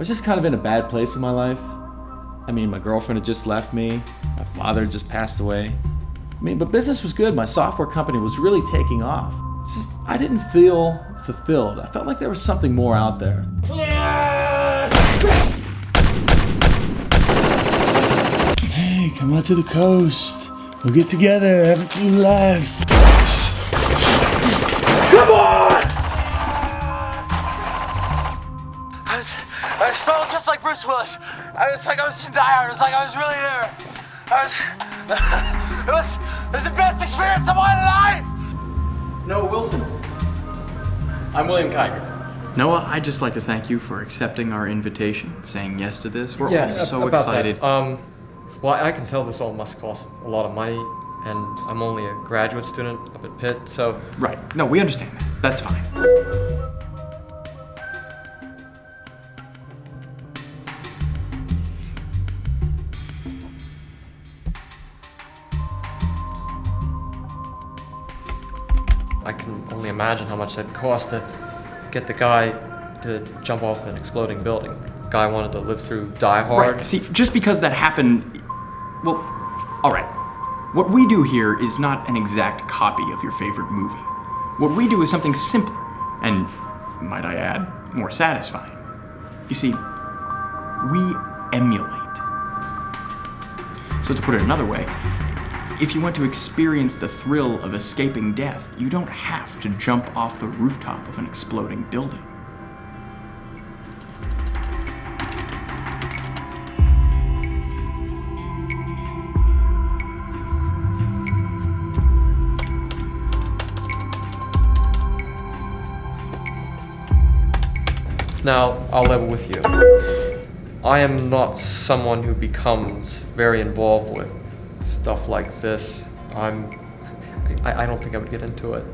was just kind of in a bad place in my life. I mean, my girlfriend had just left me, my father had just passed away. I mean, but business was good. My software company was really taking off. It's just, I didn't feel fulfilled. I felt like there was something more out there. Hey, come out to the coast. We'll get together, have a few laughs. Come on! I felt just like Bruce Willis. I was in Die Hard. It was like I was really there. It was the best experience of my life. Noah Wilson. I'm William Kiger. Noah, I'd just like to thank you for accepting our invitation, saying yes to this. We're all so excited. Well, I can tell this all must cost a lot of money, and I'm only a graduate student up at Pitt, so... Right. No, we understand that. That's fine. I can only imagine how much that'd cost to get the guy to jump off an exploding building. The guy wanted to live through Die Hard. Right. See, just because that happened... Well, all right. What we do here is not an exact copy of your favorite movie. What we do is something simpler, and, might I add, more satisfying. You see, we emulate. So to put it another way, if you want to experience the thrill of escaping death, you don't have to jump off the rooftop of an exploding building. Now, I'll level with you. I am not someone who becomes very involved with stuff like this. I don't think I would get into it.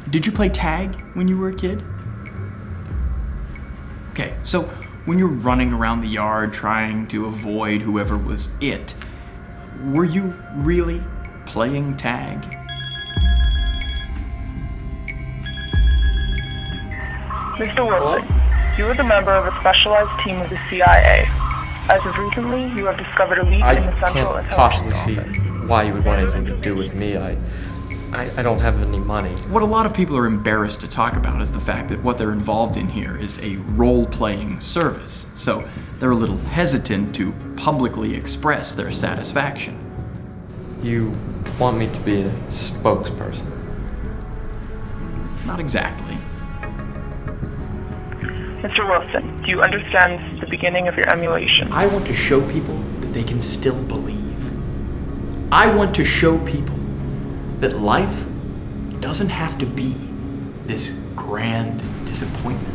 Did you play tag when you were a kid? Okay, so when you're running around the yard trying to avoid whoever was it, were you really playing tag? Mr. Wilson, you are the member of a specialized team of the CIA. As of recently, you have discovered a leak in the central I can't possibly see why you would want anything to do with me. I don't have any money. What a lot of people are embarrassed to talk about is the fact that what they're involved in here is a role-playing service. So they're a little hesitant to publicly express their satisfaction. You want me to be a spokesperson? Not exactly. Mr. Wilson, do you understand this is the beginning of your emulation? I want to show people that they can still believe. I want to show people that life doesn't have to be this grand disappointment.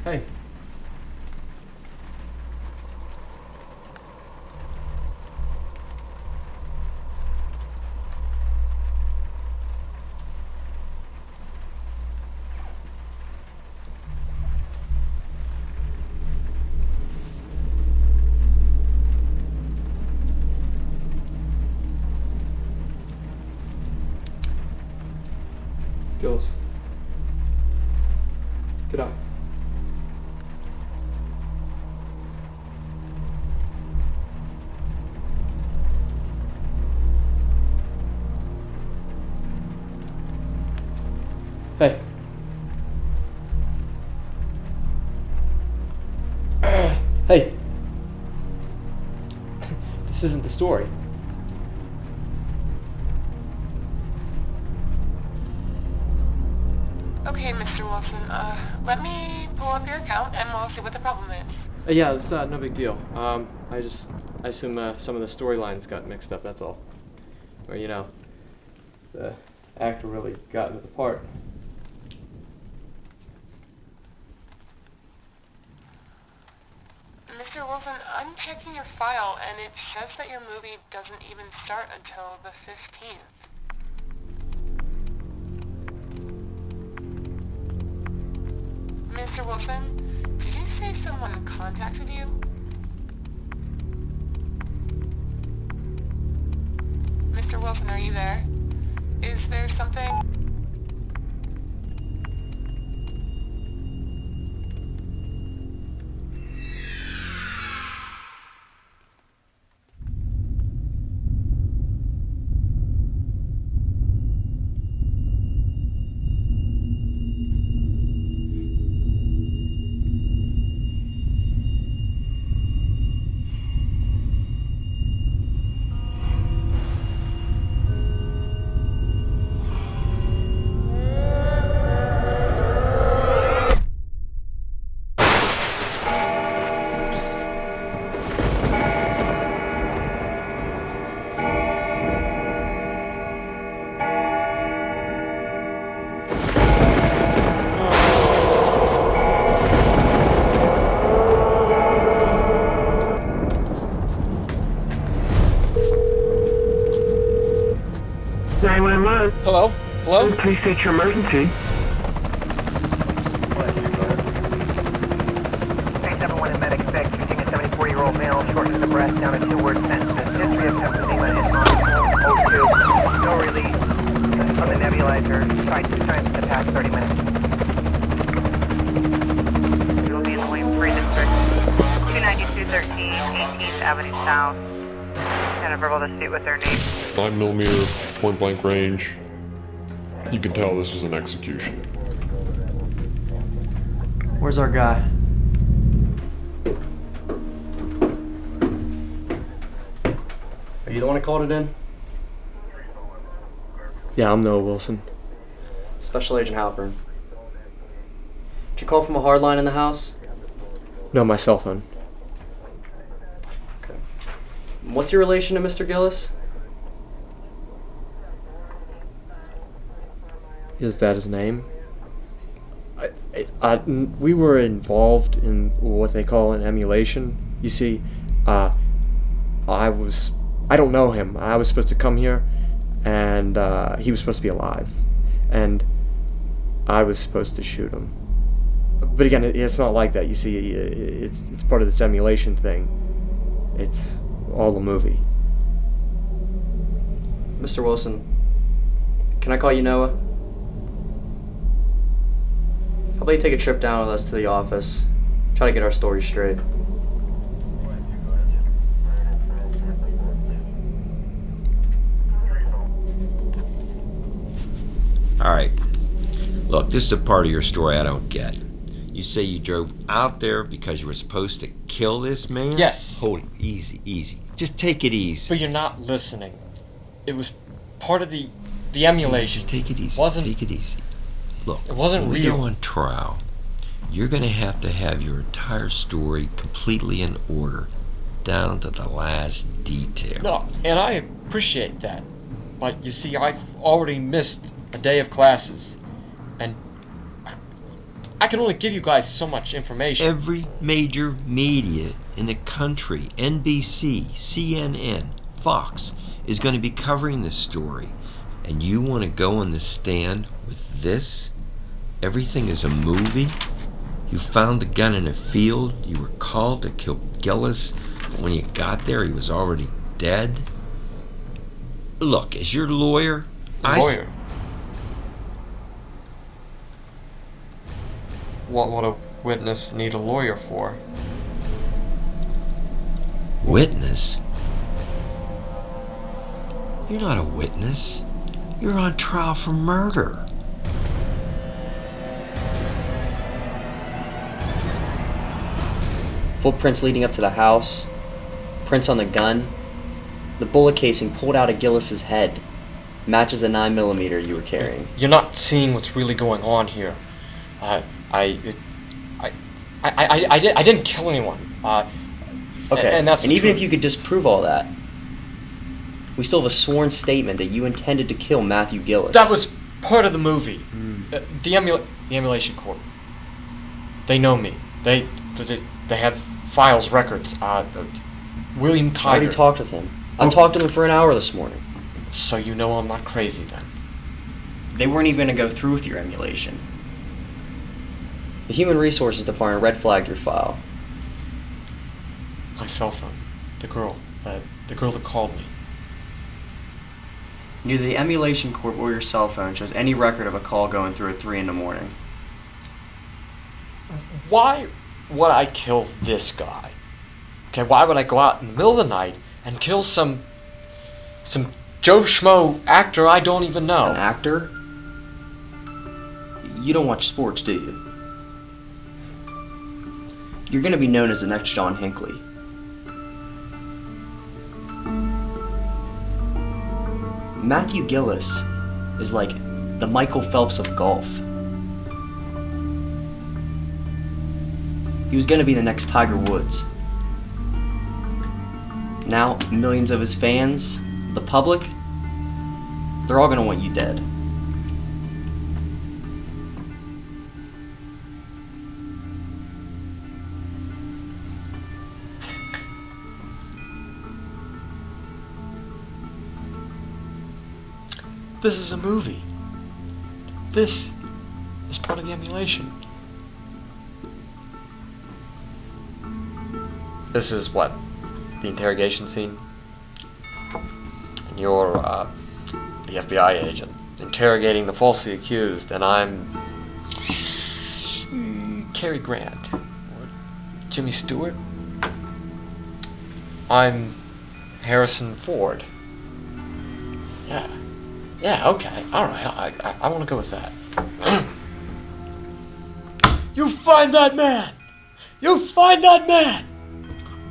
Hey. Gills. Get up. Hey. Hey. This isn't the story. Okay, Mr. Wilson, let me pull up your account and we'll see what the problem is. Yeah, it's no big deal. I assume some of the storylines got mixed up, that's all. Or, you know, the actor really got into the part. Mr. Wilson, I'm checking your file and it says that your movie doesn't even start until the 15th. Mr. Wilson, did you say someone contacted you? Mr. Wilson, are you there? Is there something? Hello? Hello? Please state your emergency. 371 in medic 6, using a 74-year-old male, shortened to the breast, down a two-word sentence. History of emphysema and O2. No release from the nebulizer. Tried 2 times in the past 30 minutes. We will be in the William Free District. 29213, 18th Avenue South. And a verbal dispute with their name. 9mm, point blank range. You can tell this is an execution. Where's our guy? Are you the one who called it in? Yeah, I'm Noah Wilson. Special Agent Halpern. Did you call from a hard line in the house? No, my cell phone. Okay. What's your relation to Mr. Gillis? Is that his name? We were involved in what they call an emulation. You see, I don't know him. I was supposed to come here, and he was supposed to be alive, and I was supposed to shoot him. But again, it's not like that. You see, it's part of this emulation thing. It's all a movie. Mr. Wilson, can I call you Noah? How about you take a trip down with us to the office? Try to get our story straight. Alright. Look, this is a part of your story I don't get. You say you drove out there because you were supposed to kill this man? Yes. Hold it. Easy, easy. Just take it easy. But you're not listening. It was part of the emulation. Just take it easy. Take it easy. Look, it wasn't when we real. go on trial, you're going to have your entire story completely in order, down to the last detail. No, and I appreciate that. But you see, I've already missed a day of classes. And I can only give you guys so much information. Every major media in the country, NBC, CNN, Fox, is going to be covering this story. And you want to go on the stand with this? Everything is a movie? You found the gun in a field. You were called to kill Gillis. When you got there, he was already dead. Look, as your lawyer, Lawyer? What would a witness need a lawyer for? Witness? You're not a witness. You're on trial for murder. Footprints leading up to the house, prints on the gun, the bullet casing pulled out of Gillis's head, matches a 9mm you were carrying. You're not seeing what's really going on here. I didn't kill anyone. Okay, and that's and the even truth. if you could disprove all that, we still have a sworn statement that you intended to kill Matthew Gillis. That was part of the movie. The Emulation Corp. They know me. They have files, records. William Tiger. I already talked with him. I talked to him for an hour this morning. So you know I'm not crazy then. They weren't even going to go through with your emulation. The Human Resources Department red flagged your file. My cell phone. The girl that called me. Neither the Emulation Corp or your cell phone shows any record of a call going through at 3 in the morning. Why would I kill this guy? Okay, why would I go out in the middle of the night and kill some Joe Schmo actor I don't even know? An actor? You don't watch sports, do you? You're gonna be known as the next John Hinckley. Matthew Gillis is like the Michael Phelps of golf. He was gonna be the next Tiger Woods. Now, millions of his fans, the public, they're all gonna want you dead. This is a movie. This is part of the emulation. This is what? The interrogation scene? And you're the FBI agent interrogating the falsely accused, and I'm Cary Grant or Jimmy Stewart. I'm Harrison Ford. Yeah, okay, alright, I want to go with that. You find that man! You find that man!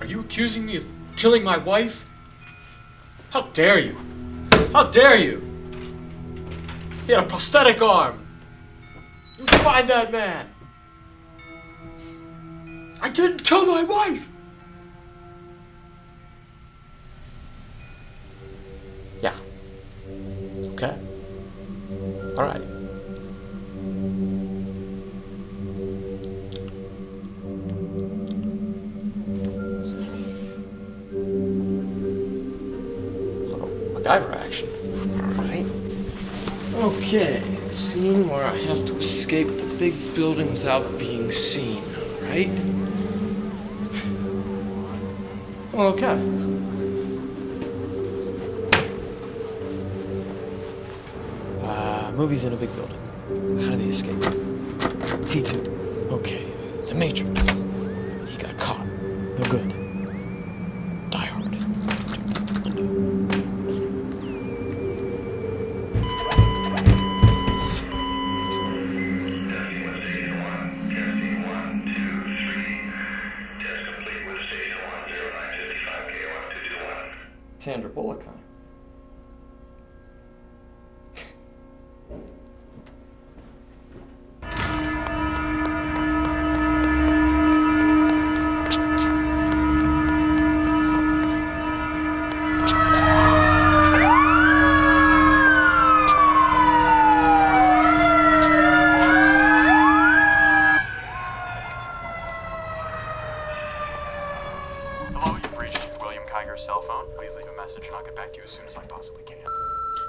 Are you accusing me of killing my wife? How dare you? How dare you? He had a prosthetic arm. You find that man! I didn't kill my wife! Yeah. Okay. All right. MacGyver action. All right. Okay. Scene where I have to escape the big building without being seen. All right. Okay. Movies in a big building. How do they escape? T2. Okay. The Matrix. He got caught. No good. Die Hard. Sandra Bullock, huh?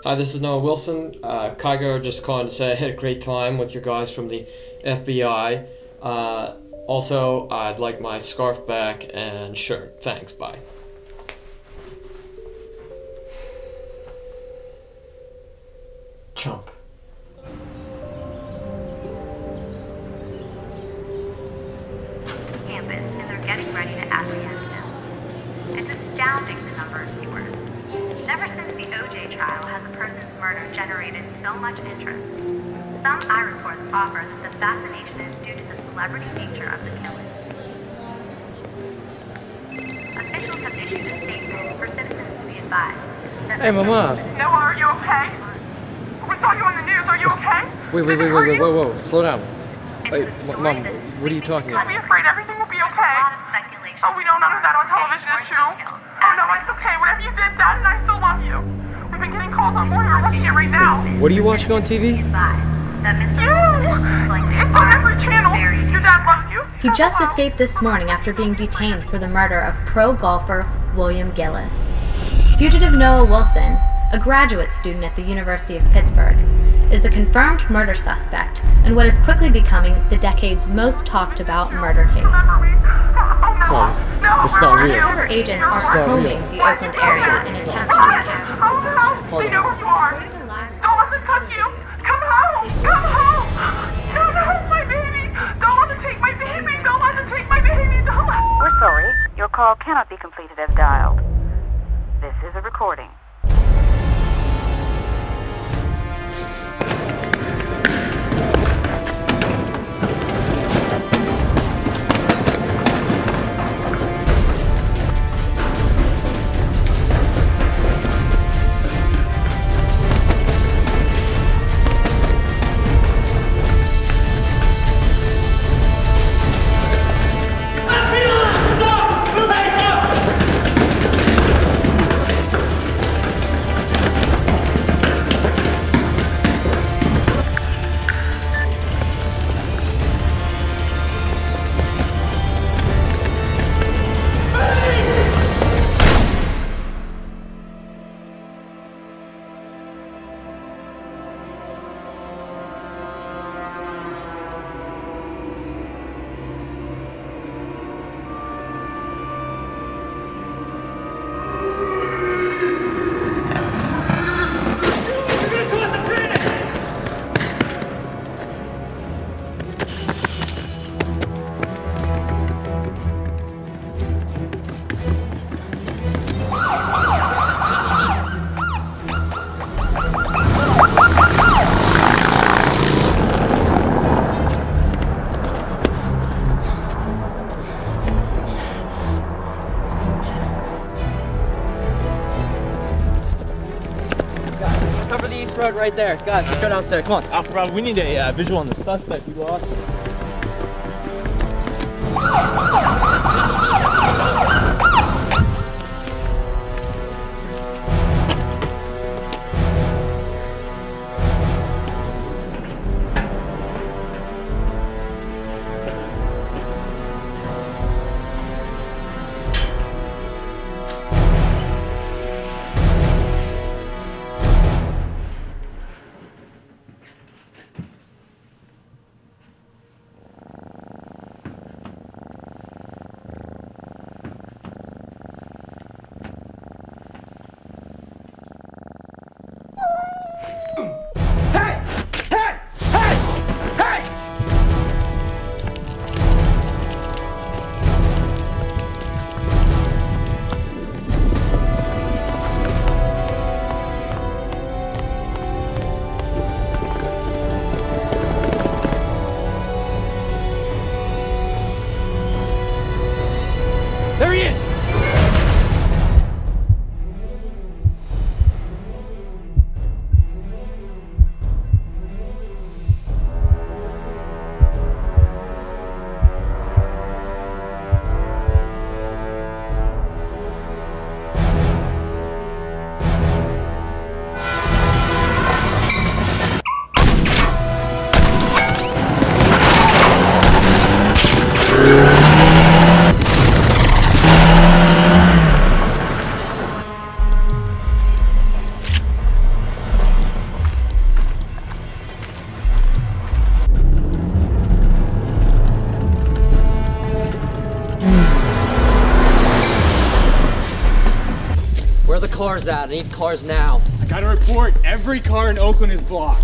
Hi, this is Noah Wilson. Kygo just calling to say I had a great time with your guys from the FBI. Also, I'd like my scarf back and shirt. Thanks, bye. Chump. Campus, and they're getting ready to apprehend him. It's astounding the number of viewers. Never since the OJ trial has a person's murder generated so much interest. Some eye reports offer that the fascination is due to the celebrity nature of the killing. Officials have issued a statement for citizens to be advised that... Hey, Mama. Noah, are you okay? We saw you on the news. Are you okay? Wait, whoa, slow down. Wait, Mom, what are you talking Don't about? be afraid. Everything will be okay. Oh, we don't know that on television is true. Oh, no, it's okay. Whatever you did, Dad and I still love you. We've been getting calls on board. We're watching it right now. What are you watching on TV? It's on every channel. Your dad loves you. He just escaped this morning after being detained for the murder of pro golfer William Gillis. Fugitive Noah Wilson, a graduate student at the University of Pittsburgh, is the confirmed murder suspect in what is quickly becoming the decade's most talked about murder case. Mom, it's not real. Undercover agents are combing the Oakland area in an attempt to recapture the suspect. They know where you are. Don't let them touch you. Come home. Come home. Come home, my baby. Don't let them take my baby. Don't let them take my baby. Don't let... We're sorry. Your call cannot be completed as dialed. This is a recording. Cover the east road right there. Guys, let's go downstairs. Come on. Alpha Bravo, we need a visual on the suspect. You lost. cars at? I need cars now. I got a report. Every car in Oakland is blocked.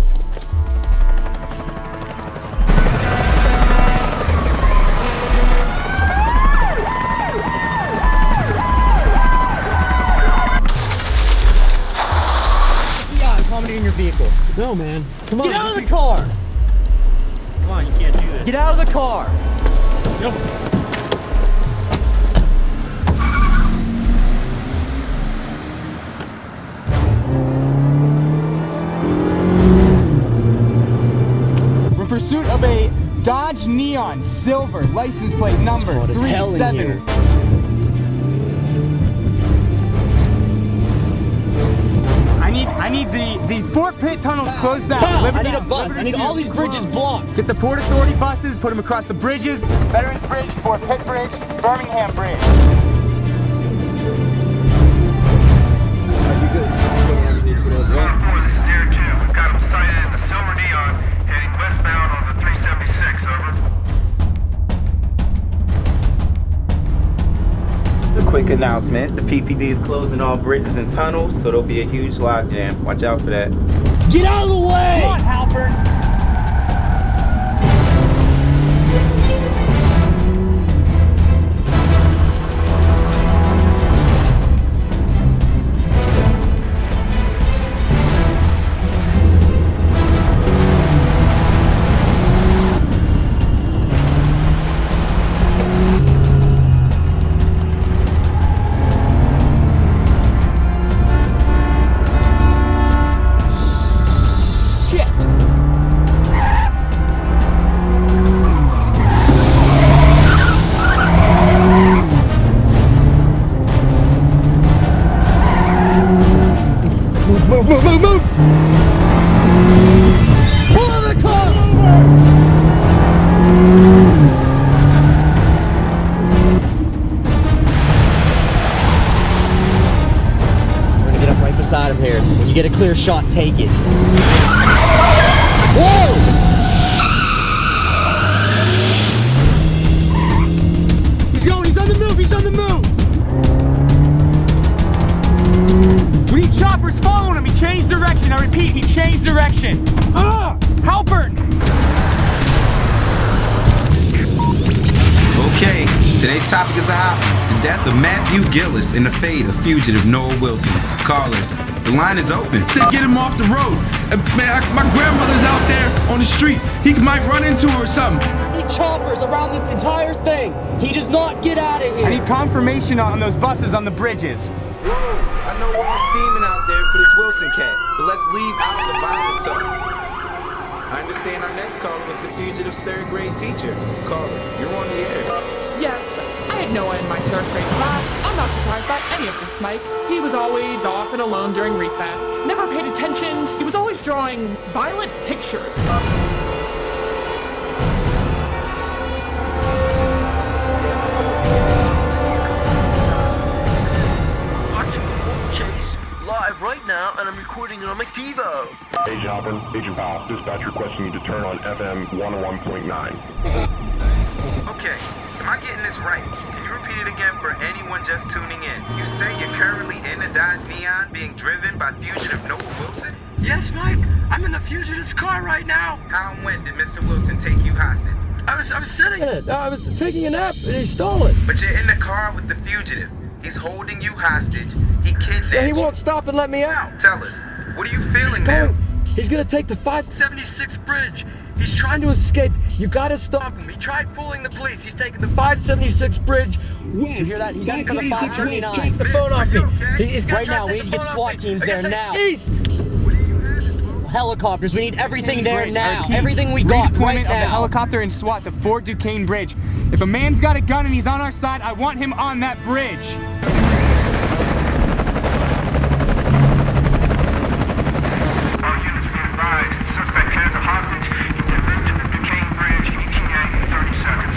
In your vehicle. No, man. Come on. Get out of the car! Come on, you can't do this. Get out of the car! Nope. We're in pursuit of a Dodge Neon silver license plate number 37. I need the Fort Pitt tunnels closed down. I need a bus. I need all these bridges blocked. Get the Port Authority buses, put them across the bridges. Veterans Bridge, Fort Pitt Bridge, Birmingham Bridge. We've got him sighted in the silver neon, heading westbound on the 376, over. A quick announcement, the PPD is closing all bridges and tunnels, so there'll be a huge logjam. Watch out for that. Get out of the way! Come on, Halpern! Move! Pull out the car! We're gonna get up right beside him here. When you get a clear shot, take it. Whoa! He's on the move! He's on the move! We need choppers following him. He changed direction. I repeat, he changed direction. Halpern! Okay, today's topic is a hot one. The death of Matthew Gillis and the fate of fugitive Noah Wilson. Callers, the line is open. Get him off the road. Man, my grandmother's out there on the street. He might run into her or something. I need choppers around this entire thing. He does not get out of here. I need confirmation on those buses on the bridges. Whoa, I know we're all steaming out there for this Wilson cat, but let's leave out the violent talk. I understand our next caller was the fugitive's third grade teacher. Caller, you're on the air. Yes, I had Noah in my third grade class. I'm not surprised by any of this, Mike. He was always off and alone during recess. Never paid attention. He was always drawing violent pictures. Live right now, and I'm recording it on my TiVo. Agent Halpern, Agent Powell, dispatch requesting you to turn on FM 101.9. Okay, am I getting this right? Can you repeat it again for anyone just tuning in? You say you're currently in the Dodge Neon being driven by fugitive Noah Wilson? Yes, Mike. I'm in the fugitive's car right now. How and when did Mr. Wilson take you hostage? I was sitting in it. I was taking a nap and he stole it. But you're in the car with the fugitive. He's holding you hostage. He kidnapped you. He won't stop and let me out. Tell us, what are you feeling now? He's gonna take the 576 bridge. He's trying to escape. You gotta stop him. He tried fooling the police. He's taking the 576 bridge. Did you hear that? He's heading for the 579. Take the phone off me. Right now, we need to get SWAT teams there now. East. Helicopters. We need everything there now. Everything we got right now. Redeployment of the helicopter and SWAT to Fort Duquesne Bridge. If a man's got a gun and he's on our side, I want him on that bridge. All units be advised. Suspect has a hostage. He's en route to the Duquesne Bridge. ETA in 30 seconds.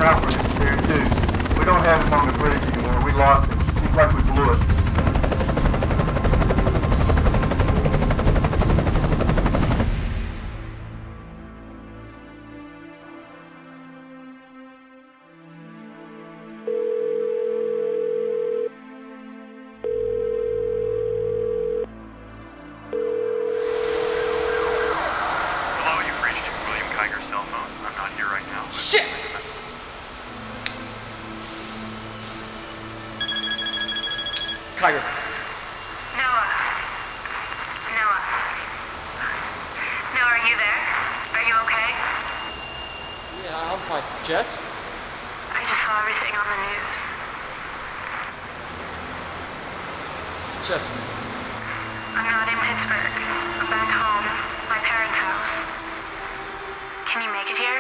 trapper is there too. We don't have him on the bridge anymore. We lost him. Seems like we blew it. Shit! Kyger. Noah, are you there? Are you okay? Yeah, I'm fine. Jess? I just saw everything on the news. Jess. I'm not in Pittsburgh. I'm back home, my parents' house. Can you make it here?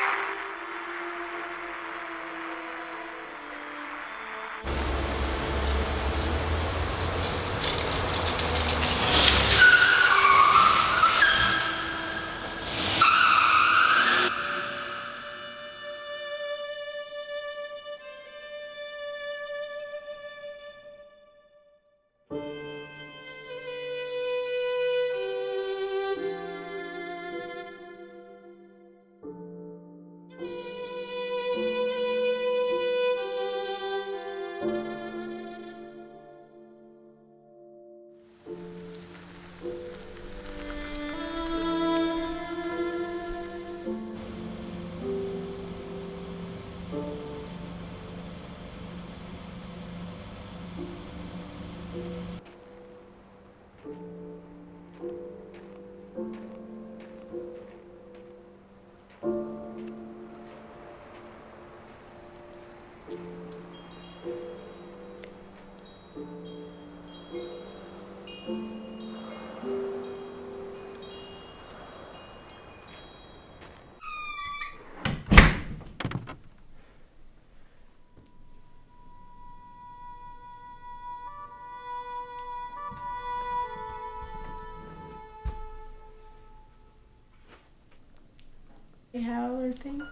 How are things?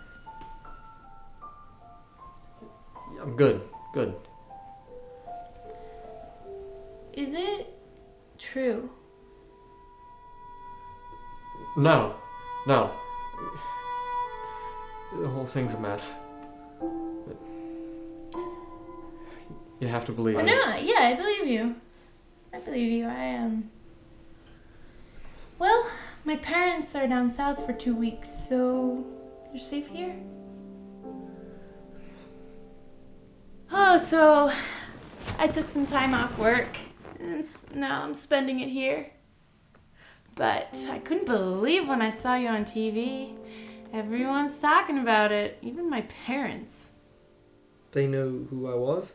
I'm good. Good. Is it true? No. The whole thing's a mess. You have to believe me. No, yeah, I believe you. Well, my parents are down south for 2 weeks, so you're safe here? Oh, so I took some time off work, and now I'm spending it here. But I couldn't believe when I saw you on TV. Everyone's talking about it, even my parents. They know who I was?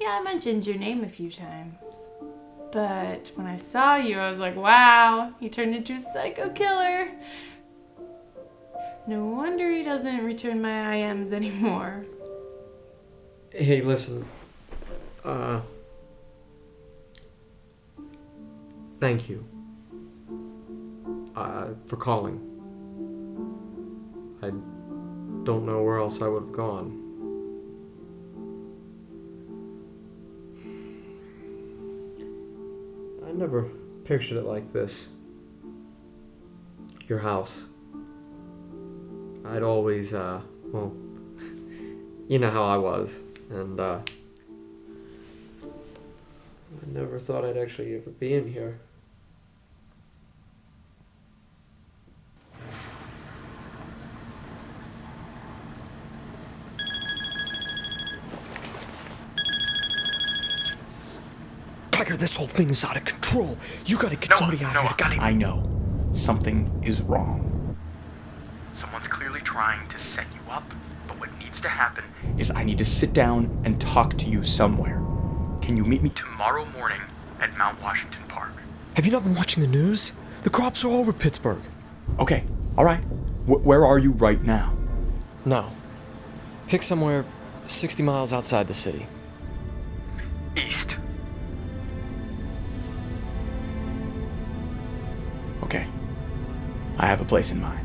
Yeah, I mentioned your name a few times. But when I saw you, I was like, wow, he turned into a psycho killer. No wonder he doesn't return my IMs anymore. Hey, listen. Thank you. For calling. I don't know where else I would have gone. I never pictured it like this. Your house. I'd always, well, you know how I was, and, I never thought I'd actually ever be in here. Tiger, this whole thing is out of control. You gotta get somebody out of here. I know. Something is wrong. Someone's clearly trying to set you up, but what needs to happen is I need to sit down and talk to you somewhere. Can you meet me tomorrow morning at Mount Washington Park? Have you not been watching the news? The crops are all over Pittsburgh. Okay, alright. Where are you right now? No. Pick somewhere 60 miles outside the city. East. Okay. I have a place in mind.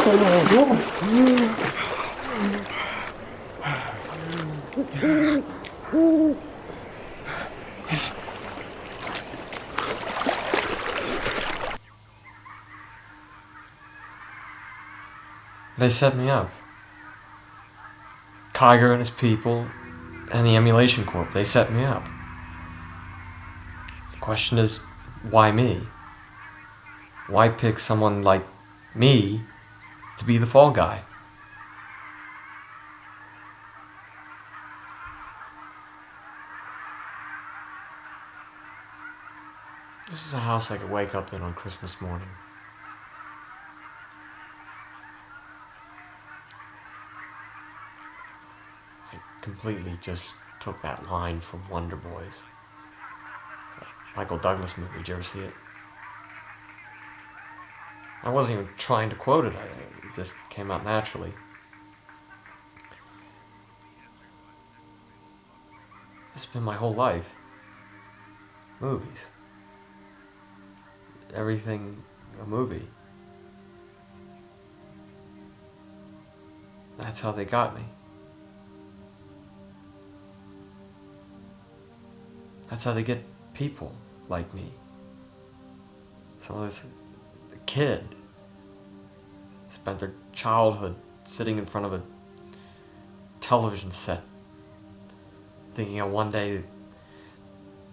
They set me up. Kiger and his people and the Emulation Corp, they set me up. The question is, why me? Why pick someone like me to be the fall guy? This is a house I could wake up in on Christmas morning. I completely just took that line from Wonder Boys. Michael Douglas movie, did you ever see it? I wasn't even trying to quote it, it just came out naturally. This has been my whole life. Movies. Everything a movie. That's how they got me. That's how they get people like me. Some of this, the kid spent their childhood sitting in front of a television set, thinking that one day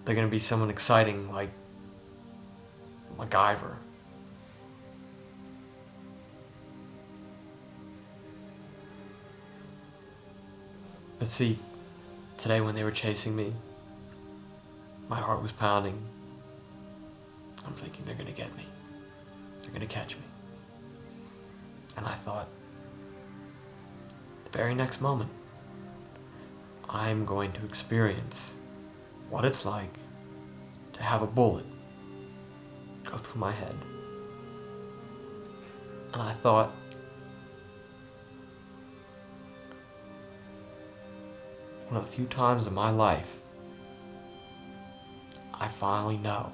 they're gonna be someone exciting like MacGyver. But see, today when they were chasing me, my heart was pounding. I'm thinking they're gonna get me. They're gonna catch me. And I thought, the very next moment, I'm going to experience what it's like to have a bullet go through my head. And I thought, one of the few times in my life I finally know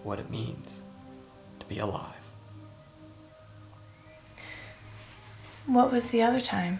what it means to be alive. What was the other time?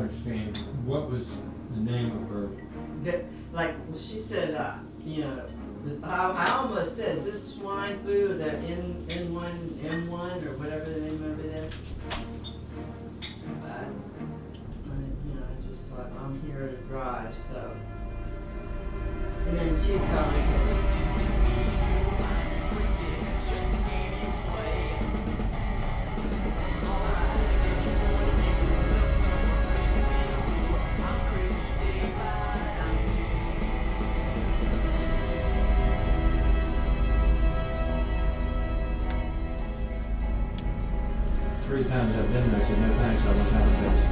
understand. What was the name of her? She said, I almost said, is this swine flu or the M1 or whatever the name of it is? But, I just thought, I'm here to drive, so. And then she probably. Three times I've been there, so no thanks, I won't have a face.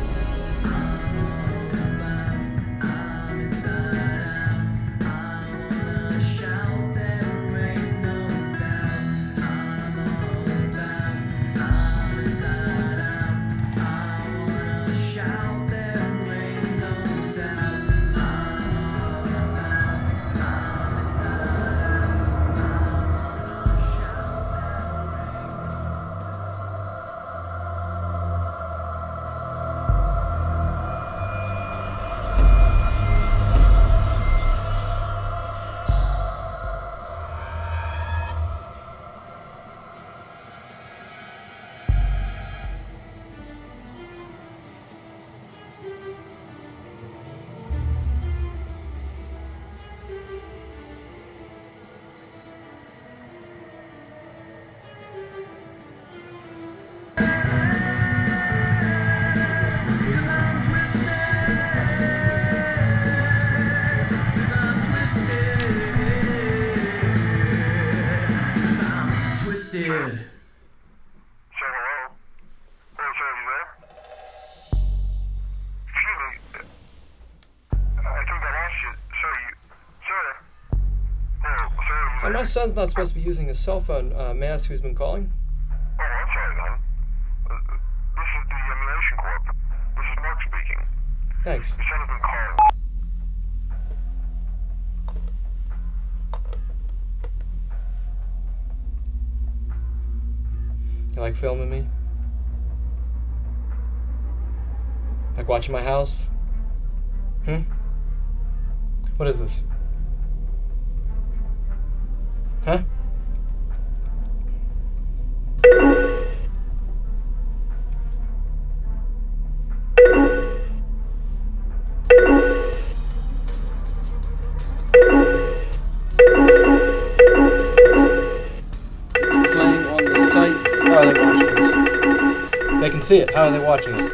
My son's not supposed to be using his cell phone. May I ask who's been calling? Oh, I'm sorry, man. This is the Emulation Corp. This is Mark speaking. Thanks. Your son has been calling. You like filming me? Like watching my house? What is this? Huh? Playing on the site. How are they watching this? They can see it. How are they watching it?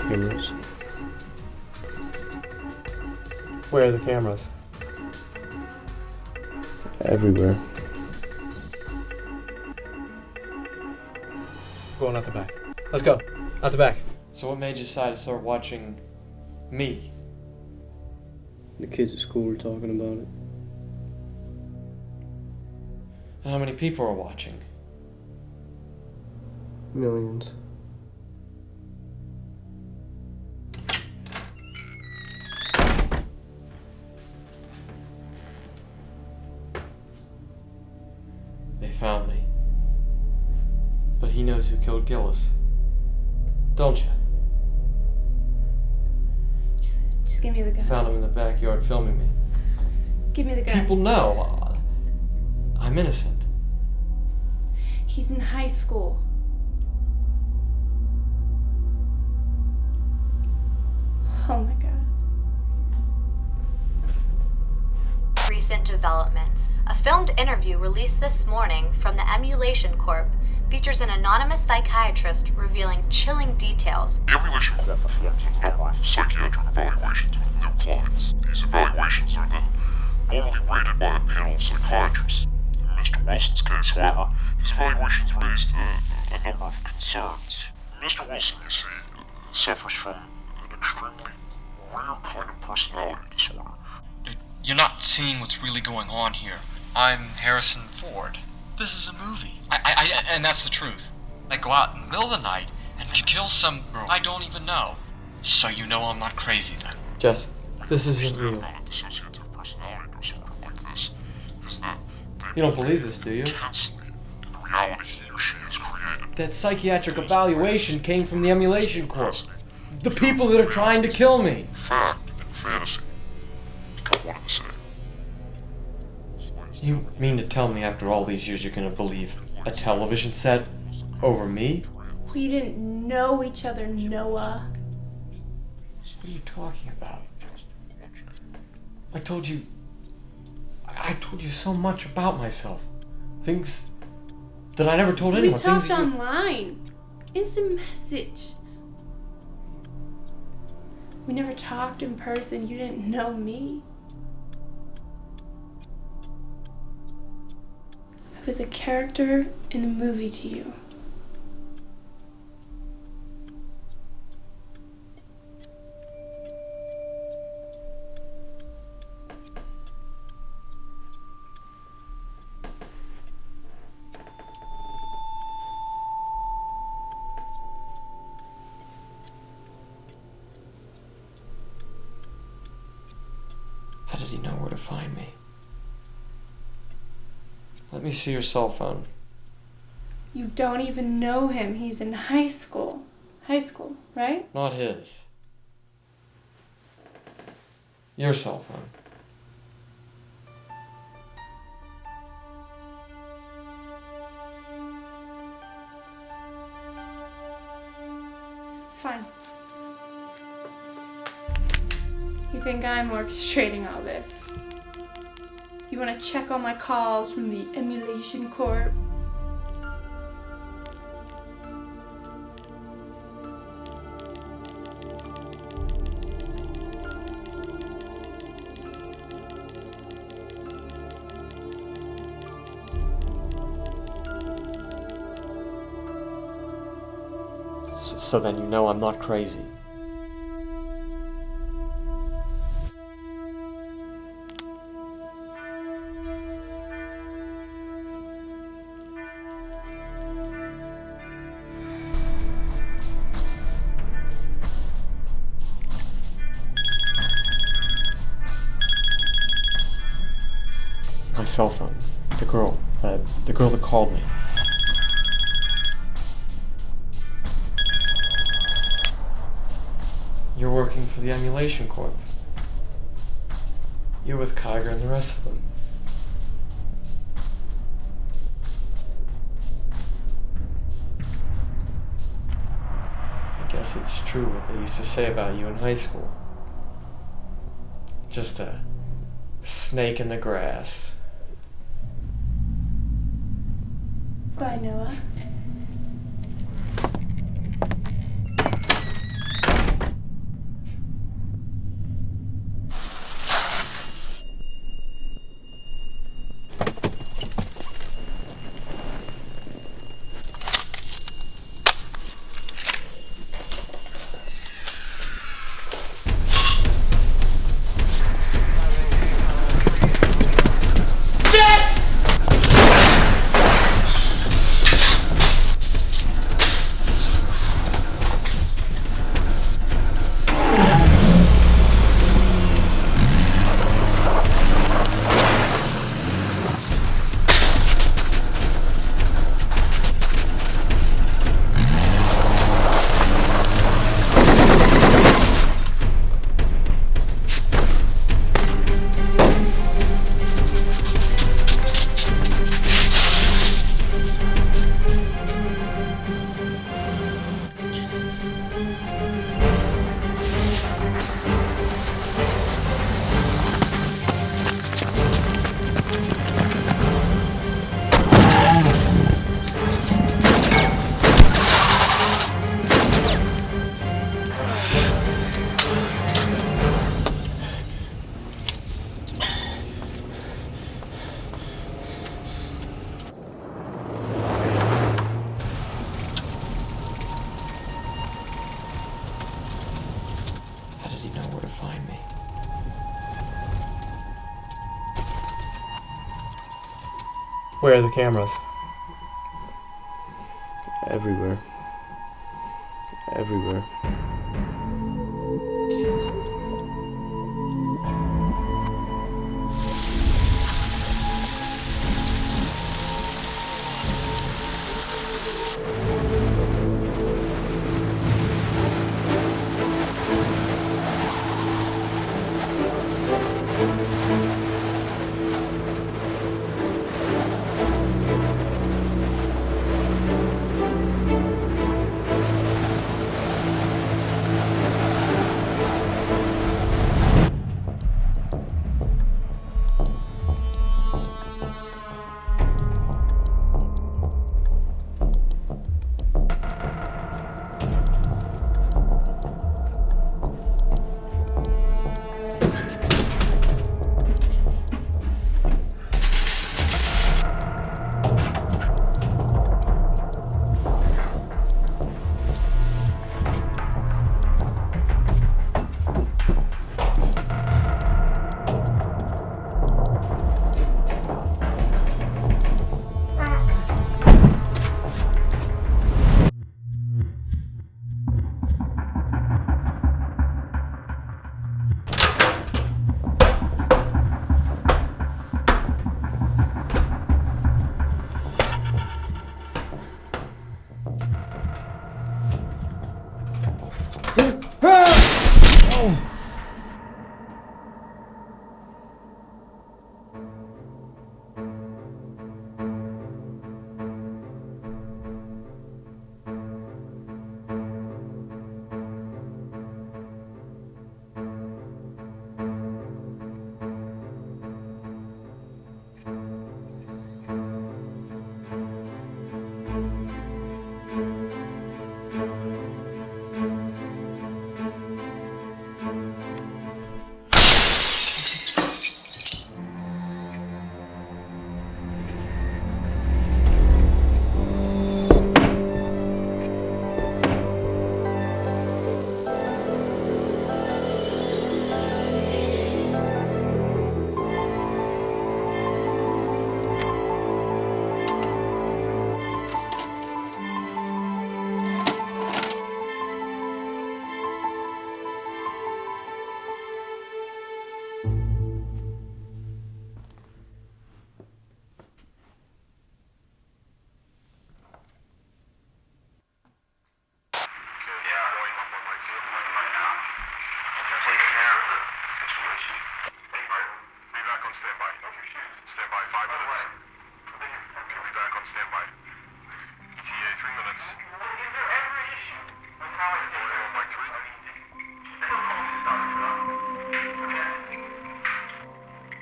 Cameras. Where are the cameras? Everywhere. Going out the back. Let's go. Out the back. So what made you decide to start watching me? The kids at school were talking about it. How many people are watching? Millions. They found me. But he knows who killed Gillis. Don't you? Just give me the gun. Found him in the backyard filming me. Give me the gun. People know. I'm innocent. He's in high school. Oh my god. Recent developments. A filmed interview released this morning from the Emulation Corp features an anonymous psychiatrist revealing chilling details. The Emulation Corp performs a number of psychiatric evaluations with new clients. These evaluations are then normally rated by a panel of psychiatrists. In Mr. Wilson's case, however, his evaluations raised a number of concerns. Mr. Wilson, you see, suffers from an extremely rare kind of personality disorder. You're not seeing what's really going on here. I'm Harrison Ford. This is a movie. And that's the truth. I go out in the middle of the night and kill some girl I don't even know. So you know I'm not crazy then. Jess, this isn't real. Dissociative personality disorder like this is that You don't believe this, do you? intensely in reality he or she has created. That psychiatric evaluation came from the Emulation Corp. The people that are trying to kill me. Fact and fantasy become one and the same. You mean to tell me after all these years you're gonna believe a television set over me? We didn't know each other, Noah. What are you talking about? I told you so much about myself. Things that I never told anyone. We talked Things that you... online. Instant message. We never talked in person. You didn't know me. I was a character in a movie to you. How did he know where to find me? Let me see your cell phone. You don't even know him. He's in high school. High school, right? Not his. Your cell phone. Fine. You think I'm orchestrating all this? You want to check all my calls from the Emulation Corp? So then you know I'm not crazy. My cell phone. The girl that called me. You're working for the Emulation Corp. You're with Kiger and the rest of them. I guess it's true what they used to say about you in high school. Just a snake in the grass. Bye, Noah. Where are the cameras? Everywhere. Everywhere. 5 minutes. Okay, be back on standby. ETA 3 minutes. Is there ever an issue with how it's Going by 3? They don't call me to start the job.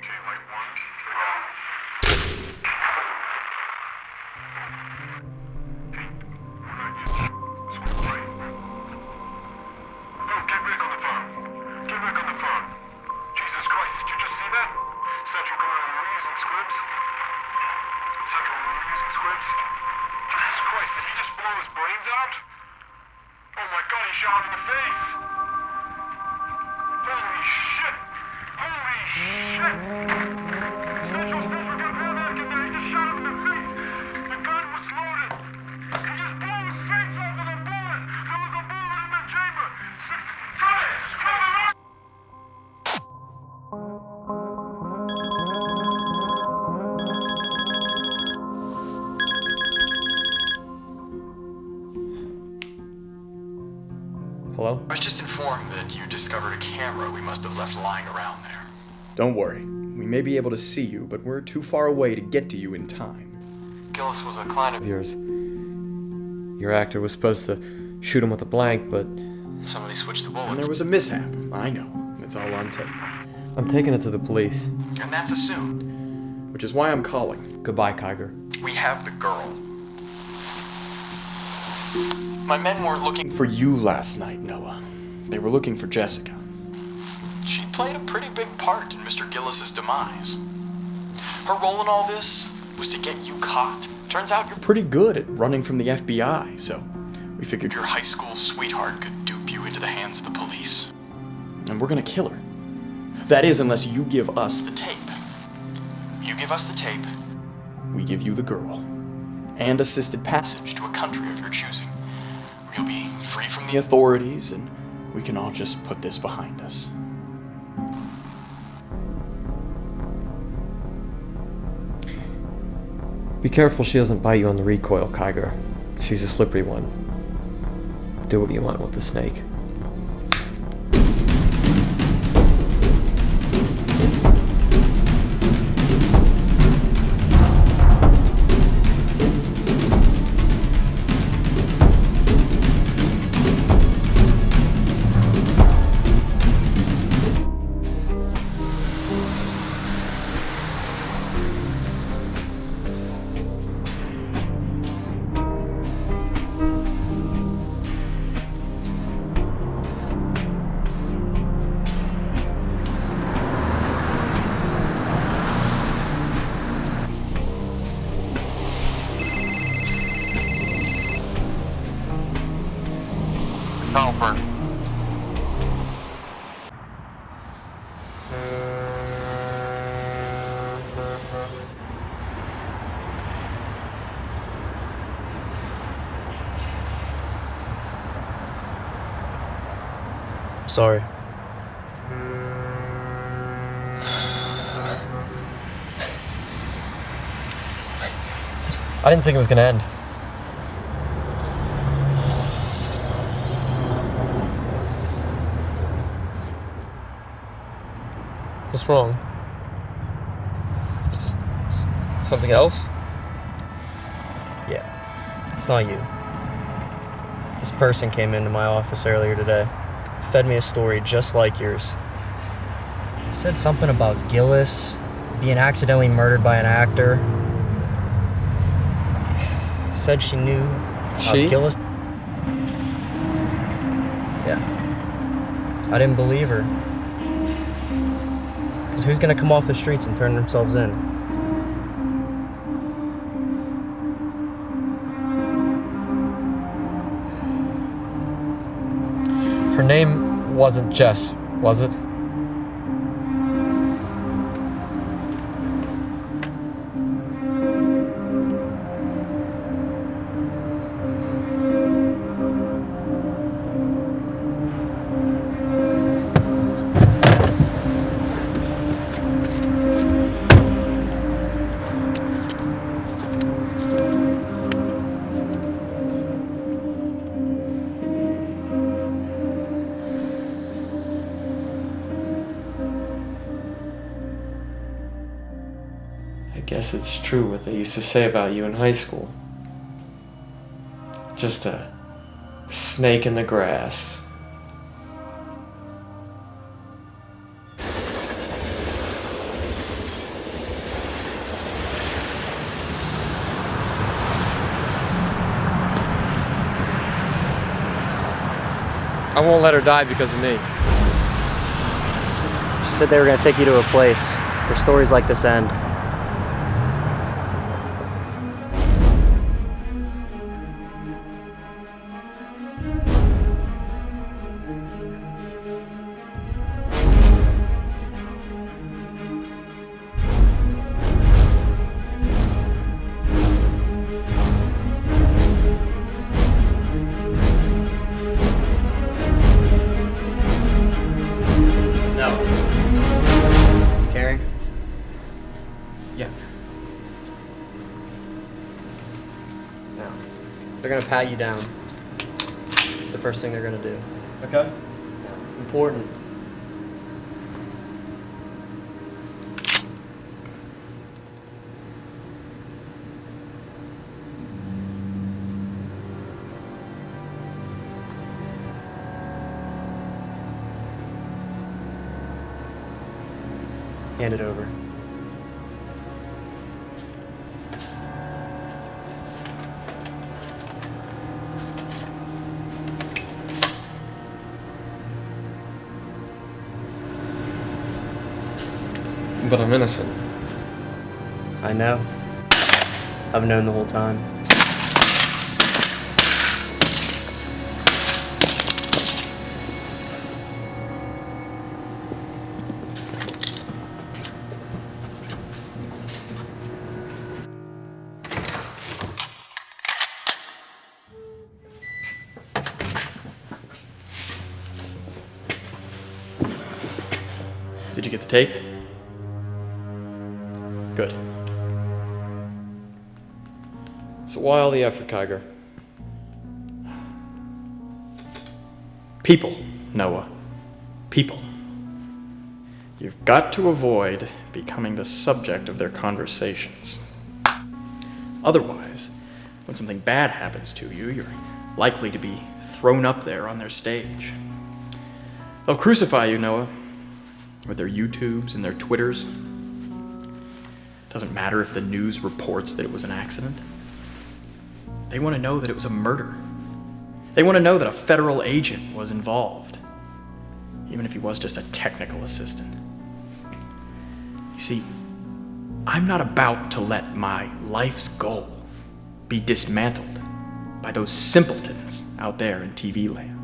Okay, light 1. Get back on the phone. Get back on the phone. Jesus Christ, did you just see that? Central Command, we're using squibs. Central, we're using squibs. Jesus Christ, did he just blow his brains out? Oh my God, he shot him in the face. Holy shit. Holy shit. Central, get real back in there. He just shot him in the face. The gun was loaded. He just blew his face off with a bullet. There was a bullet in the chamber. Hello? I was just informed that you discovered a camera we must have left lying around there. Don't worry. We may be able to see you, but we're too far away to get to you in time. Gillis was a client of yours. Your actor was supposed to shoot him with a blank, but somebody switched the bullets. And there was a mishap. I know. It's all on tape. I'm taking it to the police. And that's assumed. Which is why I'm calling. Goodbye, Kiger. We have the girl. My men weren't looking for you last night, Noah. They were looking for Jessica. She played a pretty big part in Mr. Gillis's demise. Her role in all this was to get you caught. Turns out you're Pretty good at running from the FBI, so we figured your high school sweetheart could dupe you into the hands of the police. And we're gonna kill her. That is, unless you give us the tape. You give us the tape. We give you the girl. And assisted passage to a country of your choosing. Where you'll be free from the authorities, and we can all just put this behind us. Be careful she doesn't bite you on the recoil, Kiger. She's a slippery one. Do what you want with the snake. Albert. Sorry. I didn't think it was gonna end. What's wrong? Something else? Yeah, it's not you. This person came into my office earlier today, fed me a story just like yours. Said something about Gillis being accidentally murdered by an actor. Said she knew Gillis. Yeah. I didn't believe her. Because who's gonna come off the streets and turn themselves in? Her name wasn't Jess, was it? guess it's true what they used to say about you in high school. Just a snake in the grass. I won't let her die because of me. She said they were gonna take you to a place where stories like this end. They're gonna pat you down. It's the first thing they're gonna do. Okay. Important. Hand it over. But I'm innocent. I know. I've known the whole time. Did you get the tape? Good. So why all the effort, Kiger? People, Noah. People. You've got to avoid becoming the subject of their conversations. Otherwise, when something bad happens to you, you're likely to be thrown up there on their stage. They'll crucify you, Noah, with their YouTubes and their Twitters. Doesn't matter if the news reports that it was an accident. They want to know that it was a murder. They want to know that a federal agent was involved, even if he was just a technical assistant. You see, I'm not about to let my life's goal be dismantled by those simpletons out there in TV land.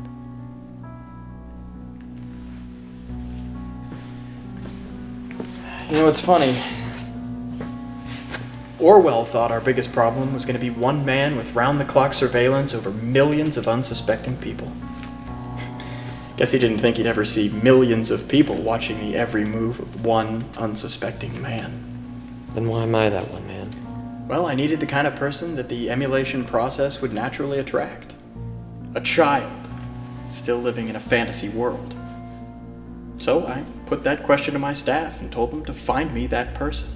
You know, it's funny. Orwell thought our biggest problem was going to be one man with round-the-clock surveillance over millions of unsuspecting people. Guess he didn't think he'd ever see millions of people watching the every move of one unsuspecting man. Then why am I that one man? Well, I needed the kind of person that the emulation process would naturally attract. A child, still living in a fantasy world. So I put that question to my staff and told them to find me that person.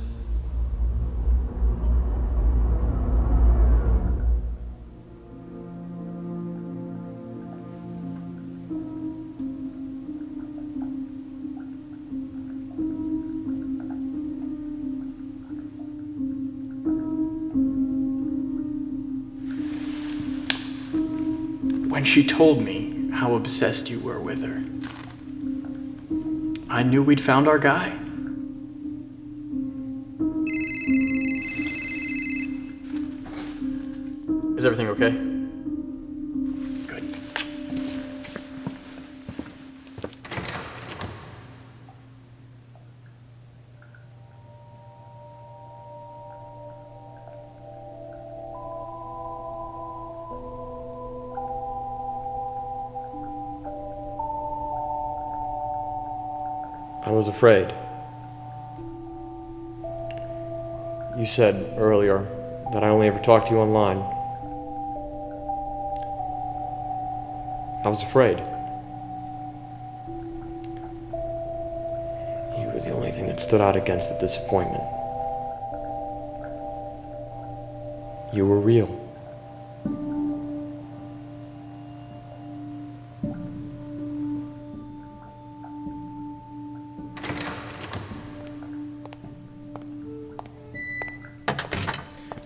When she told me how obsessed you were with her, I knew we'd found our guy. Is everything okay? Good. I was afraid. You said earlier that I only ever talked to you online. I was afraid. You were the only thing that stood out against the disappointment. You were real.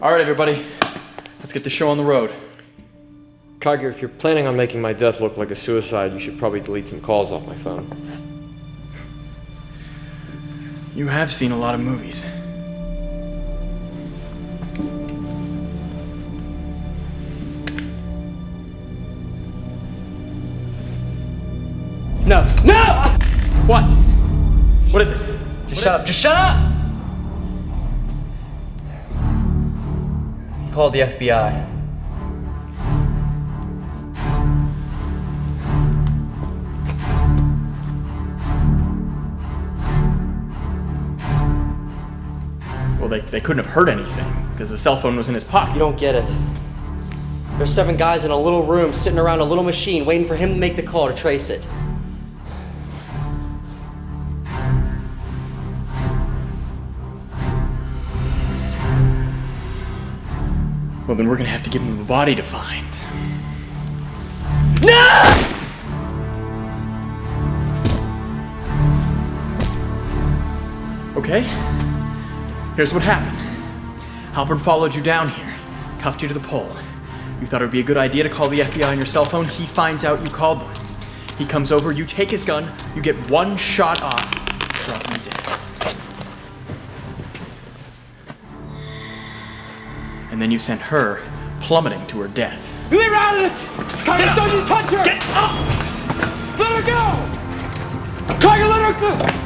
All right, everybody, let's get the show on the road. Kiger, if you're planning on making my death look like a suicide, you should probably delete some calls off my phone. You have seen a lot of movies. No! No! What? What is it? Just shut up. Just shut up! He called the FBI. Well, they couldn't have heard anything, because the cell phone was in his pocket. You don't get it. There's 7 guys in a little room sitting around a little machine waiting for him to make the call to trace it. Well, then we're gonna have to give him a body to find. No! Okay? Here's what happened. Halpern followed you down here, cuffed you to the pole. You thought it would be a good idea to call the FBI on your cell phone. He finds out you called them. He comes over, you take his gun, you get 1 shot off, drop him dead. And then you sent her plummeting to her death. Leave her out of this! Kiger, don't you touch her! Get up! Let her go! Kiger, let her go!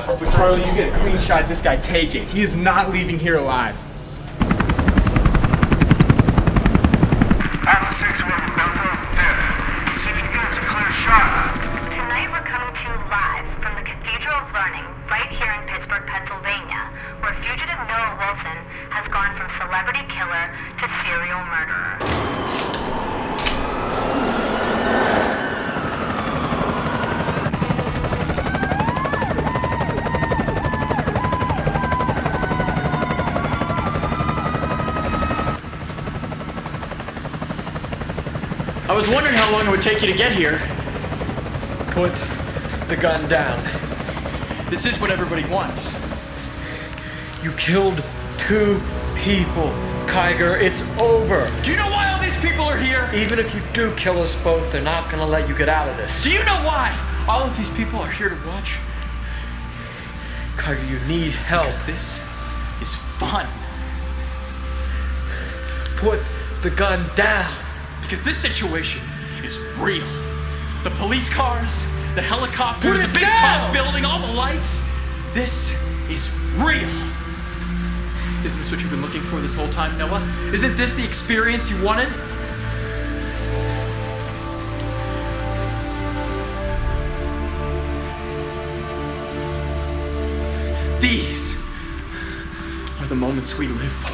But Charlie, you get a clean shot at this guy, take it. He is not leaving here alive. Tonight we're coming to you live from the Cathedral of Learning right here in Pittsburgh, Pennsylvania, where fugitive Noah Wilson has gone from celebrity killer to serial murderer. I was wondering how long it would take you to get here. Put the gun down. This is what everybody wants. You killed 2 people. Kiger, it's over. Do you know why all these people are here? Even if you do kill us both, they're not gonna let you get out of this. Do you know why all of these people are here to watch? Kiger, you need help. Because this is fun. Put the gun down. Because this situation is real. The police cars, the helicopters, the big tall building, all the lights. This is real. Isn't this what you've been looking for this whole time, Noah? Isn't this the experience you wanted? These are the moments we live for.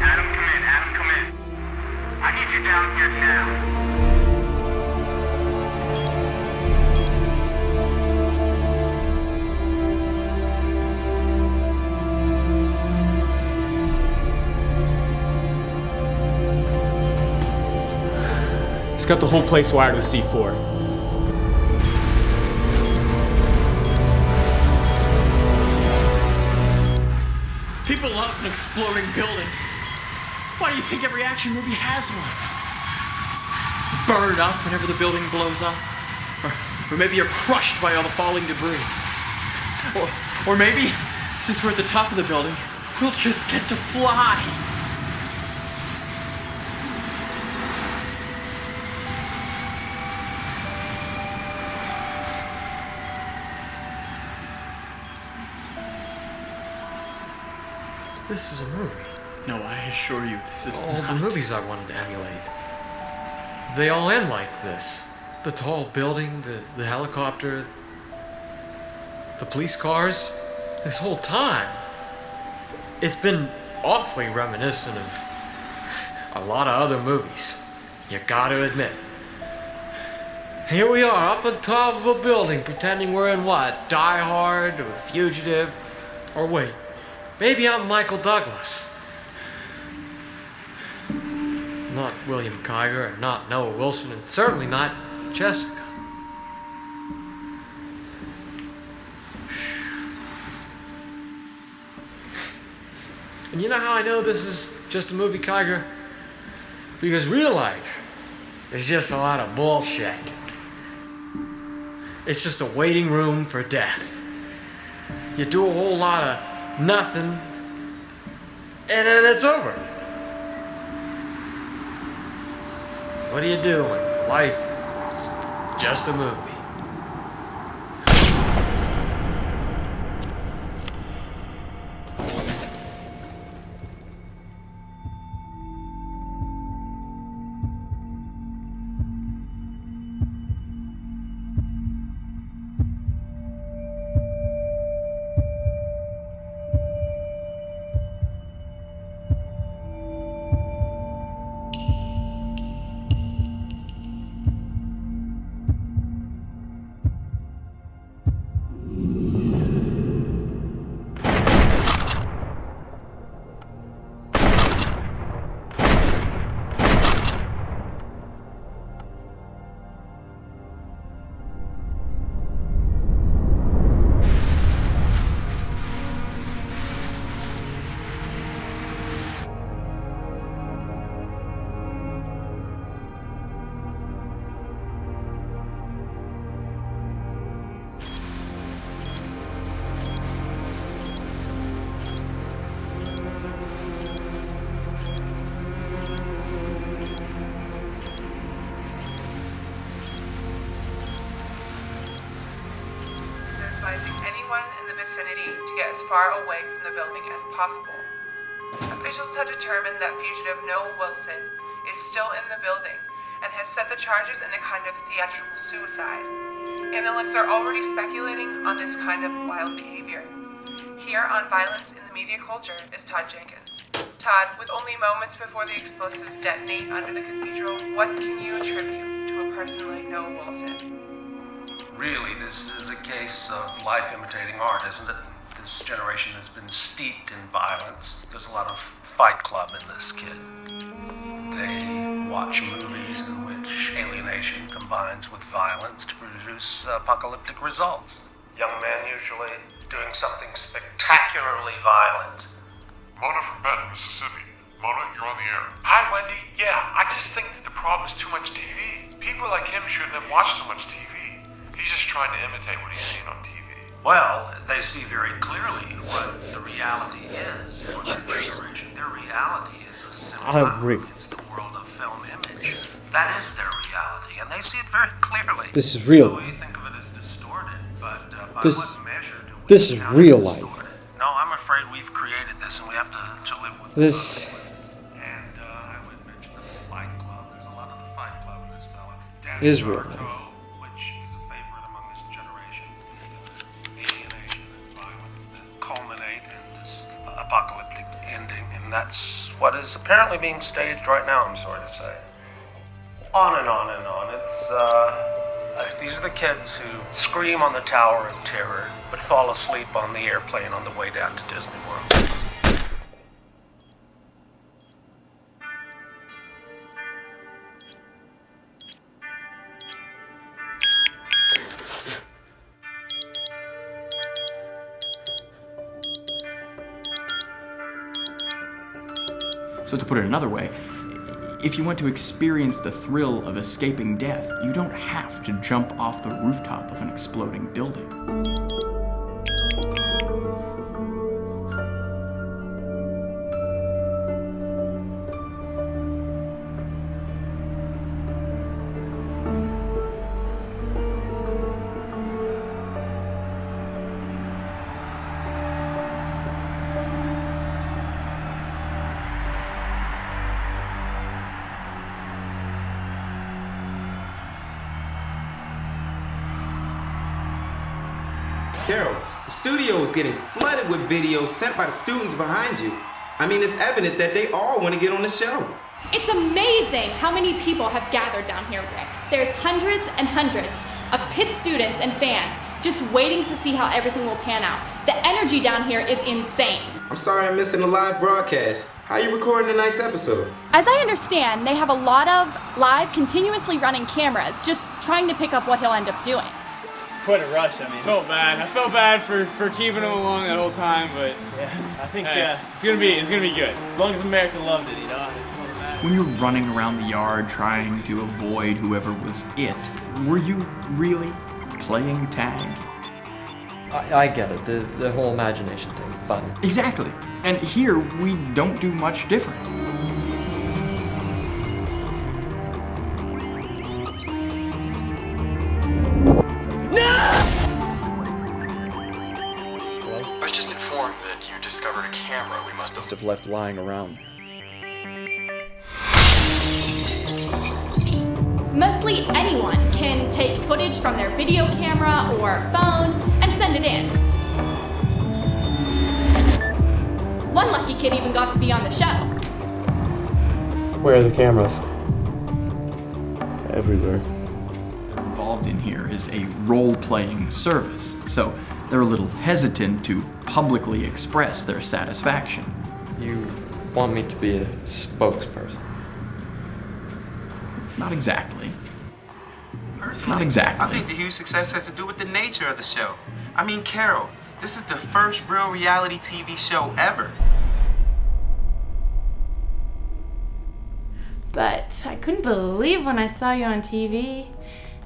Adam, come in. I need you down here now. It's got the whole place wired with C4. People love an exploding building. Why do you think every action movie has one? Burn up whenever the building blows up. Or maybe you're crushed by all the falling debris. Or maybe, since we're at the top of the building, we'll just get to fly. This is a movie. No, I assure you, this is all not. the movies I wanted to emulate. They all end like this. The tall building, the helicopter, the police cars. This whole time, it's been awfully reminiscent of a lot of other movies. You gotta admit. Here we are, up on top of a building, pretending we're in what? Die Hard, or Fugitive? Or wait, maybe I'm Michael Douglas. Not William Kiger, and not Noah Wilson, and certainly not Jessica. And you know how I know this is just a movie, Kiger? Because real life is just a lot of bullshit. It's just a waiting room for death. You do a whole lot of nothing, and then it's over. What do you do when life is just a movie? Vicinity to get as far away from the building as possible. Officials have determined that fugitive Noah Wilson is still in the building and has set the charges in a kind of theatrical suicide. Analysts are already speculating on this kind of wild behavior. Here on Violence in the Media Culture is Todd Jenkins. Todd, with only moments before the explosives detonate under the cathedral, what can you attribute to a person like Noah Wilson? Really, this is a case of life imitating art, isn't it? This generation has been steeped in violence. There's a lot of Fight Club in this kid. They watch movies in which alienation combines with violence to produce apocalyptic results. Young men usually doing something spectacularly violent. Mona from Benton, Mississippi. Mona, you're on the air. Hi, Wendy. Yeah, I just think that the problem is too much TV. People like him shouldn't have watched so much TV. He's just trying to imitate what he's seen on TV. Well, they see very clearly what the reality is for their generation. Their reality is a simple. I agree. It's the world of film image. That is their reality, and they see it very clearly. This is real. We think of it as distorted, but by This, what measure do we this is count real it life. distorted? No, I'm afraid we've created this, and we have to live with This And I would mention the Fight Club. There's a lot of the Fight Club in this fella. is real life. Which is a favorite among this generation. The alienation and violence that culminate in this apocalyptic ending, and that's what is apparently being staged right now, I'm sorry to say. On and on and on. These are the kids who scream on the Tower of Terror, but fall asleep on the airplane on the way down to Disney World. So to put it another way, if you want to experience the thrill of escaping death, you don't have to jump off the rooftop of an exploding building. Carol, the studio is getting flooded with videos sent by the students behind you. I mean, it's evident that they all want to get on the show. It's amazing how many people have gathered down here, Rick. There's hundreds and hundreds of Pitt students and fans just waiting to see how everything will pan out. The energy down here is insane. I'm sorry I'm missing the live broadcast. How are you recording tonight's episode? As I understand, they have a lot of live, continuously running cameras, just trying to pick up what he'll end up doing. Quite a rush, I mean. I felt bad for keeping him along that whole time, but yeah, I think it's gonna be good. As long as America loved it, you know. It's all that matters. When you're running around the yard trying to avoid whoever was it, were you really playing tag? I get it, the whole imagination thing, fun. Exactly. And here, we don't do much different. I was just informed that you discovered a camera we must have left lying around. Mostly anyone can take footage from their video camera or phone and send it in. One lucky kid even got to be on the show. Where are the cameras? Everywhere. Involved in here is a role-playing service, so they're a little hesitant to publicly express their satisfaction. You want me to be a spokesperson? Not exactly. Personally, Not exactly. I think the huge success has to do with the nature of the show. I mean, Carol, this is the first real reality TV show ever. But I couldn't believe when I saw you on TV.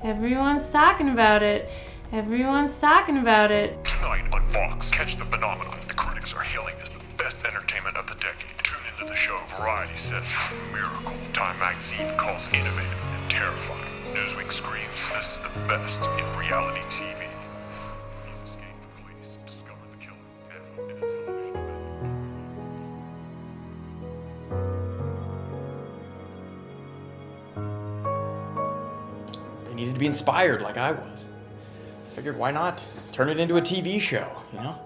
Everyone's talking about it. Everyone's talking about it. Tonight on Fox, catch the phenomenon the critics are hailing as the best entertainment of the decade. Tune into the show Variety says is a miracle. Time magazine calls innovative and terrifying. Newsweek screams this is the best in reality TV. He's escaped the police, discovered the killer, and hooked in a television event. They needed to be inspired like I was. I figured why not turn it into a TV show, you know?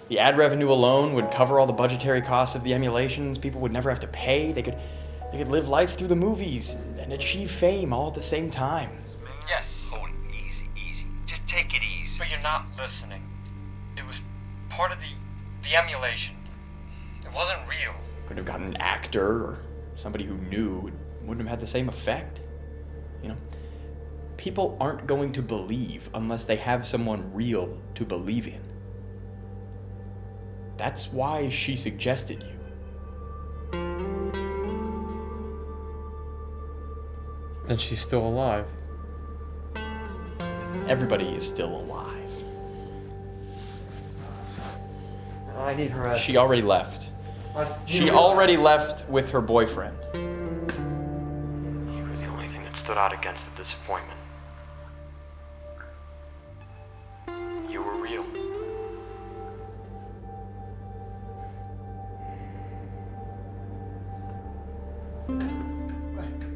The ad revenue alone would cover all the budgetary costs of the emulations. People would never have to pay. They could live life through the movies and achieve fame all at the same time. Yes. Oh, easy. Just take it easy. But you're not listening. It was part of the emulation. It wasn't real. Could have gotten an actor or somebody who knew. It wouldn't have had the same effect. You know? People aren't going to believe unless they have someone real to believe in. That's why she suggested you. Then she's still alive. Everybody is still alive. I need her address. She already left. She already left with her boyfriend. You were the only thing that stood out against the disappointment. You were real.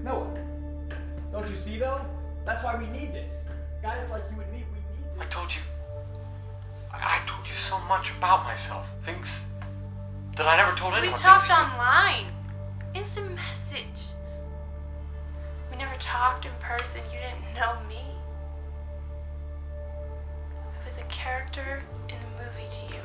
Noah, don't you see though? That's why we need this. Guys like you and me, we need this. I told you so much about myself. Things that I never told anyone. We talked Things online. Instant message. We never talked in person. You didn't know me. I was a character in the movie to you.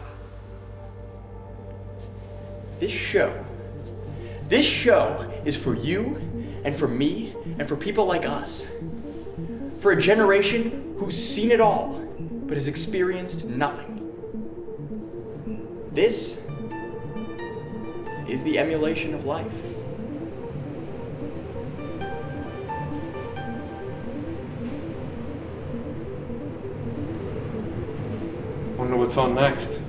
This show is for you and for me and for people like us. For a generation who's seen it all but has experienced nothing. This is the emulation of life. Wonder what's on next.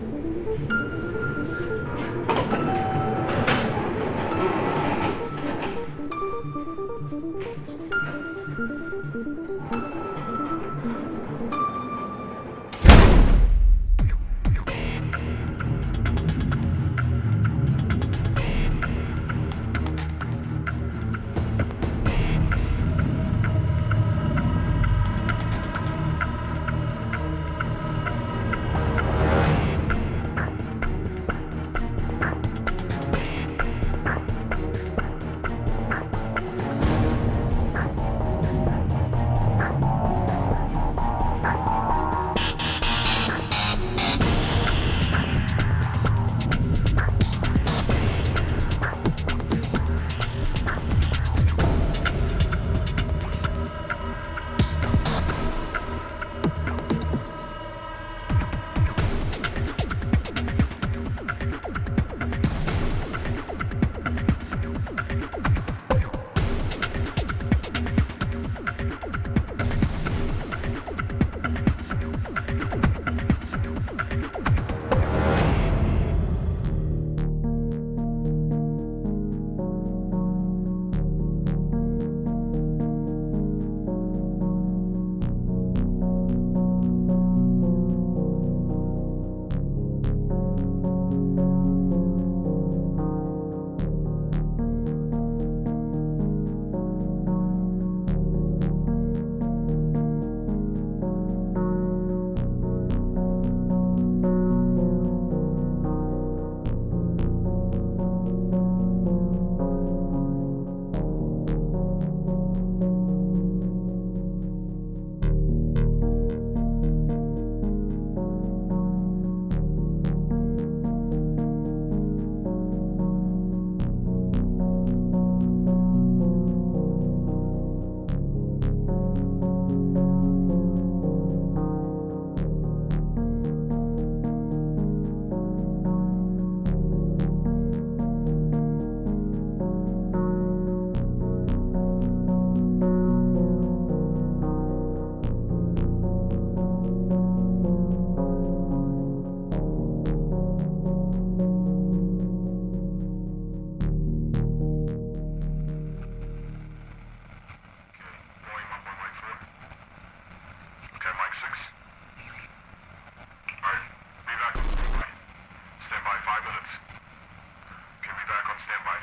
Stand by.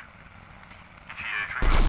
ETA 3 minutes.